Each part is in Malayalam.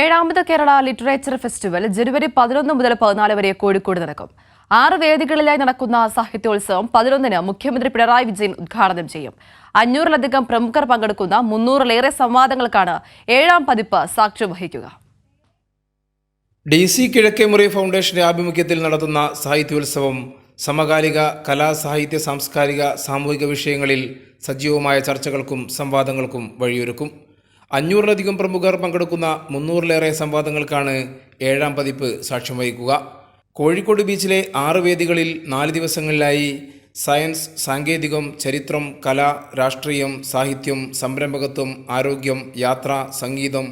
ഏഴാമത് കേരള ലിറ്ററേച്ചർ ഫെസ്റ്റിവൽ ജനുവരി 11 മുതൽ 14 വരെ കോഴിക്കോട് നടക്കും. 6 വേദികളിലായി നടക്കുന്ന സാഹിത്യോത്സവം 11-ന് മുഖ്യമന്ത്രി പിണറായി വിജയൻ ഉദ്ഘാടനം ചെയ്യും. 500-ലധികം പ്രമുഖർ പങ്കെടുക്കുന്ന 300-ലേറെ സംവാദങ്ങൾക്കാണ് 7ാം പതിപ്പ് സാക്ഷ്യം വഹിക്കുക. DC കിഴക്കേമുറി ഫൗണ്ടേഷന്റെ ആഭിമുഖ്യത്തിൽ നടത്തുന്ന സാഹിത്യോത്സവം സമകാലിക കലാ, സാഹിത്യ, സാംസ്കാരിക, സാമൂഹിക വിഷയങ്ങളിൽ സജീവമായ ചർച്ചകൾക്കും സംവാദങ്ങൾക്കും വഴിയൊരുക്കും. 500-ലധികം പ്രമുഖർ പങ്കെടുക്കുന്ന 300-ലേറെ സംവാദങ്ങൾക്കാണ് 7ാം പതിപ്പ് സാക്ഷ്യം വഹിക്കുക. കോഴിക്കോട് ബീച്ചിലെ 6 വേദികളിൽ 4 ദിവസങ്ങളിലായി സയൻസ്, സാങ്കേതികം, ചരിത്രം, കല, രാഷ്ട്രീയം, സാഹിത്യം, സംരംഭകത്വം, ആരോഗ്യം, യാത്ര, സംഗീതം,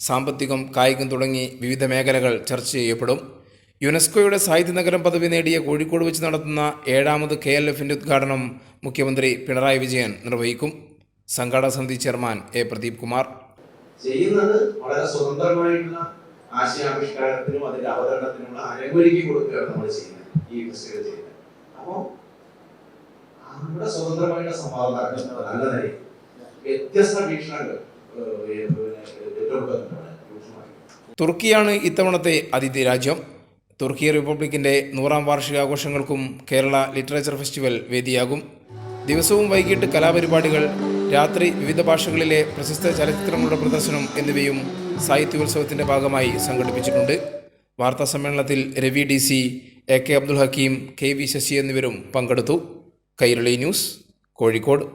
സാമ്പത്തികം, കായികം തുടങ്ങി വിവിധ മേഖലകൾ ചർച്ച ചെയ്യപ്പെടും. യുനെസ്കോയുടെ സാഹിത്യനഗരം പദവി നേടിയ കോഴിക്കോട് വെച്ച് നടത്തുന്ന 7ാമത് KLFന്റെ ഉദ്ഘാടനം മുഖ്യമന്ത്രി പിണറായി വിജയൻ നിർവഹിക്കും. സംഘാടക സമിതി ചെയർമാൻ A. പ്രദീപ് കുമാർ ചെയ്യുന്നത് വളരെ സ്വതന്ത്രമായിട്ടുള്ള ആശയാവിഷ്കാരത്തിനും അതിന്റെ അവതരണത്തിനുള്ള അനുമതി കൊടുക്കുകയാണ് നമ്മൾ ചെയ്യുന്നത്. ഈ ഫെസ്റ്റിവൽ ചെയ്യുന്നത് അപ്പോൾ നമ്മുടെ സ്വതന്ത്രമായിട്ടുള്ള സംവാദം നടക്കുന്നത് നല്ലതായി വ്യത്യസ്ത വീക്ഷണങ്ങൾ തുർക്കിയാണ് ഇത്തവണത്തെ അതിഥി രാജ്യം. തുർക്കി റിപ്പബ്ലിക്കിന്റെ 100ാം വാർഷികാഘോഷങ്ങൾക്കും കേരള ലിറ്ററേച്ചർ ഫെസ്റ്റിവൽ വേദിയാകും. ദിവസവും വൈകിട്ട് കലാപരിപാടികൾ, രാത്രി വിവിധ ഭാഷകളിലെ പ്രശസ്ത ചലച്ചിത്രങ്ങളുടെ പ്രദർശനം എന്നിവയും സാഹിത്യോത്സവത്തിന്റെ ഭാഗമായി സംഘടിപ്പിച്ചിട്ടുണ്ട്. വാർത്താ സമ്മേളനത്തിൽ Ravi DC, AK Abdul Hakeem, KV Sasi എന്നിവരും പങ്കെടുത്തു. കൈരളി ന്യൂസ്, കോഴിക്കോട്.